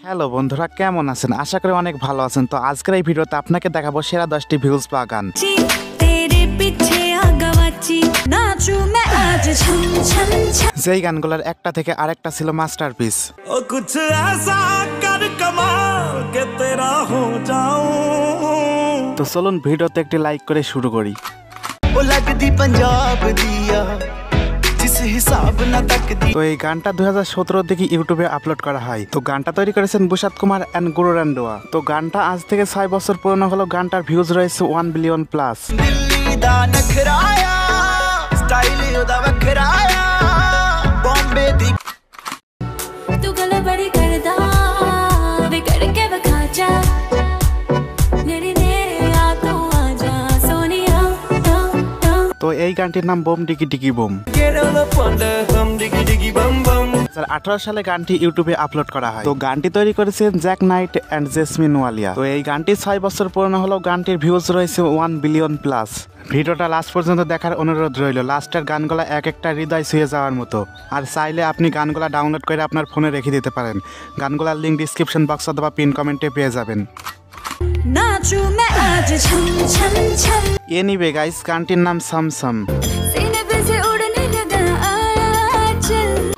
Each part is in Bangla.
হ্যালো বন্ধুরা, কেমন আছেন? আশা করি অনেক ভালো আছেন। তো আজকের এই ভিডিওতে আপনাকে দেখাবো সেরা 10টি ভিউজ পাওয়া গান। যেই গানগুলোর একটা থেকে আরেকটা ছিল মাস্টারপিস। তো চলুন ভিডিওতে একটি লাইক করে শুরু করি। তো এই গানটা 2017 দিকে ইউটিউবে আপলোড করা হয়। তো গানটা তৈরি করেছেন বুশাদ কুমার এন্ড গুরু রান্ডোয়া। তো গানটা আজ থেকে 6 বছর পুরনো হলো। গানটার ভিউজ রয়েছে 1 বিলিয়ন প্লাস। তো এই গানটির নাম বোম ডিগি ডিগি বোম। 2018 সালে গানটি ইউটিউবে আপলোড করা হয়। তো গানটি তৈরি করেছেন জ্যাক নাইট এন্ড জেসমিন ওয়ালিয়া। তো এই গানটি 6 বছর পুরনো হলেও গানটির ভিউজ রয়েছে 1 বিলিয়ন প্লাস। ভিডিওটা লাস্ট পর্যন্ত দেখার অনুরোধ রইল। লাস্টের গানগুলো এক একটা হৃদয় ছুঁয়ে যাওয়ার মতো। আর চাইলে আপনি গানগুলো ডাউনলোড করে আপনার ফোনে রেখে দিতে পারেন। গানগুলোর লিঙ্ক ডিসক্রিপশন বক্স অথবা পিন কমেন্টে পেয়ে যাবেন। এনিওয়ে গাইস, গানটির নাম সামসাম।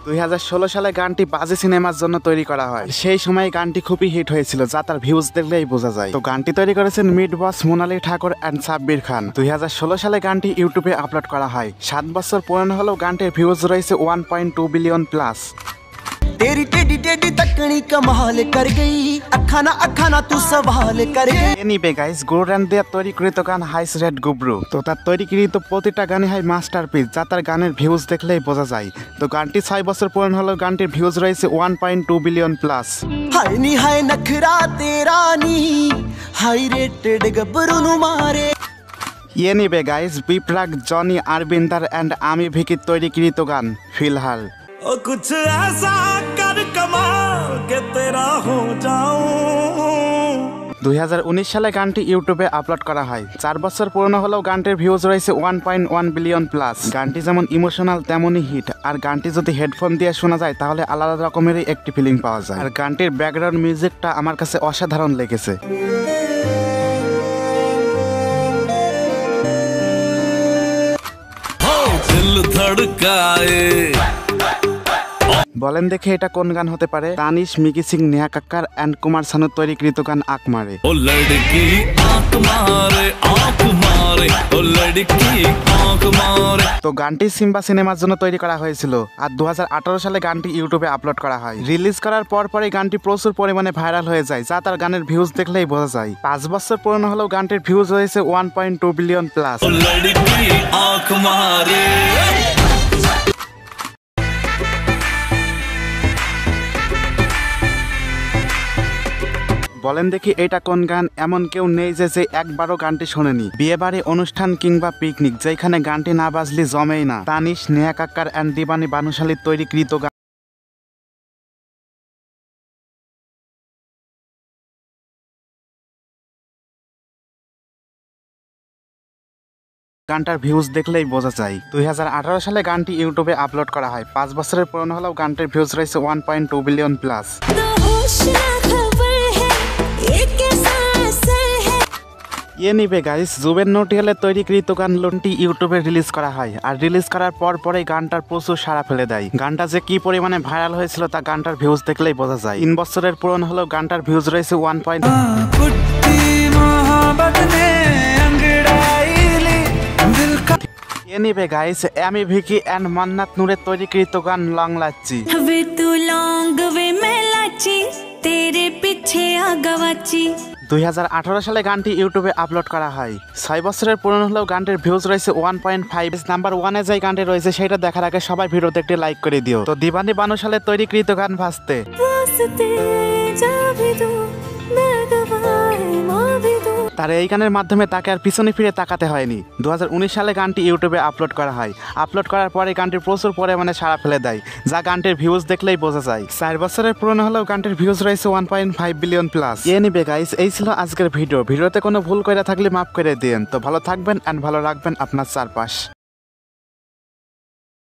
2016 সালে গানটি বাজে সিনেমার জন্য তৈরি করা হয়। সেই সময় গানটি খুবই হিট হয়েছিল, যা তার ভিউজ দেখলেই বোঝা যায়। তো গানটি তৈরি করেছেন মিড বস, মোনালি ঠাকুর এন্ড সাব্বির খান। 2016 সালে গানটি ইউটিউবে আপলোড করা হয়। 7 বছর পুরনো হলেও গানটির ভিউজ রয়েছে 1.2 বিলিয়ন প্লাস। तेरी टेडी टेडी तकनी कमाल कर गई अखाना अखाना तू सवाल कर गई। এনিওয়ে গাইস, গুরু রান্ডোয়া তৈরিকৃত গান হাইস রেড গুবরু। তো তার তৈরিকৃত প্রতিটা গানই হয় মাস্টারপিস, যা তার গানের ভিউজ দেখলেই বোঝা যায়। তো গানটি 6 বছর পুরনো হলেও গানটির ভিউজ রয়েছে 1.2 বিলিয়ন প্লাস। হাই নি হাই নখরা তেরা নি হাই রেটেড গবরু নু মারে। এনিওয়ে গাইস, বিপ্রাগ, জনি আরবিন্দার এন্ড আমি ভিকি তৈরিকৃত গান ফিলহাল। ओ कुछ ऐसा कर कमाल के तेरा हो जाऊं। 2019 সালে গানটি ইউটিউবে আপলোড করা হয়। 4 বছর পুরনো হলেও গানটির ভিউজ রয়েছে 1.1 বিলিয়ন প্লাস। গানটি যেমন ইমোশনাল তেমনই হিট। আর গানটি যদি হেডফোন দিয়ে শোনা যায় তাহলে আলাদা রকমেরই একটি ফিলিং পাওয়া যায়। আর গানটির ব্যাকগ্রাউন্ড মিউজিকটা আমার কাছে অসাধারণ লেগেছে। বলেন দেখে এটা কোন গান হতে পারে? তানিশ, মিকি সিং, নেহা কাক্কার এন্ড কুমার শানুর তৈরিকৃত গান আঁখ মারে। তো গানটি সিম্বা সিনেমার জন্য তৈরি করা হয়েছিল। আর 2018 সালে গানটি ইউটিউবে আপলোড করা হয়। রিলিজ করার পরই গানটি প্রচুর পরিমাণে ভাইরাল হয়ে যায়, যা তার গানের ভিউজ দেখলেই বোঝা যায়। 5 বছর পুরনো হলেও গানটির ভিউজ হয়েছে 1.2 বিলিয়ন প্লাস। বলেন দেখি এটা কোন গান? এমন কেউ নেই যে একবারও গানটি শোনেনি। বিয়ে বাড়ি, অনুষ্ঠান কিংবা পিকনিক, যেখানে গানটি না বাজলে জমেই না। তানিশ, নেহা কাক্কার এন্ড দিবানী বানুশালীর তৈরিকৃত গান। গানটার ভিউজ দেখলেই বোঝা যায়। 2018 সালে গানটি ইউটিউবে আপলোড করা হয়। 5 বছরের পুরনো হলেও গানটির ভিউজ রয়েছে 1.2 billion plus. Anyway guys, Jubin নটিয়ালের তৈরিকৃত গান লন্টি ইউটিউবে রিলিজ করা হয়। আর রিলিজ করার পরেই গানটার প্রচুর সাড়া ফেলে দেয়। গানটা যে কি পরিমাণে ভাইরাল হয়েছিল তা গানটার ভিউজ দেখলেই বোঝা যায়। 3 বছরের পুরনো হলেও গানটার ভিউজ রয়েছে 1. এনিওয়ে গাইস, আমি ভিকি এন্ড মান্নাত নূরের তৈরিকৃত গান লং লাচ্ছি। 2018 সালে গানটি ইউটিউবে আপলোড করা হয়। 6 বছরের পুরনো হলেও গানটির ভিউজ রয়েছে 1.5। নাম্বার 1-এ যে গানটি রয়েছে সেটা দেখার আগে সবাই ভিডিওতে একটি লাইক করে দিও। তো দিবানী বানুশালীর তৈরিকৃত গান ভাসতে। তার এই গানের মাধ্যমে তাকে আর পিছনে ফিরে তাকাতে হয়নি। 2019 সালে গানটি ইউটিউবে আপলোড করা হয়। আপলোড করার পরে গানটি প্রচুর পরিমাণে সাড়া ফেলে দেয়, যা গানটির ভিউজ দেখলেই বোঝা যায়। 4 বছরের পুরনো হলেও গানটির ভিউজ রয়েছে 1.5 বিলিয়ন প্লাস। এনিওয়ে গাইস, এই ছিল আজকের ভিডিওতে কোনো ভুল করে থাকলে মাফ করে দিন। তো ভালো থাকবেন এন্ড ভালো রাখবেন আপনার চারপাশ।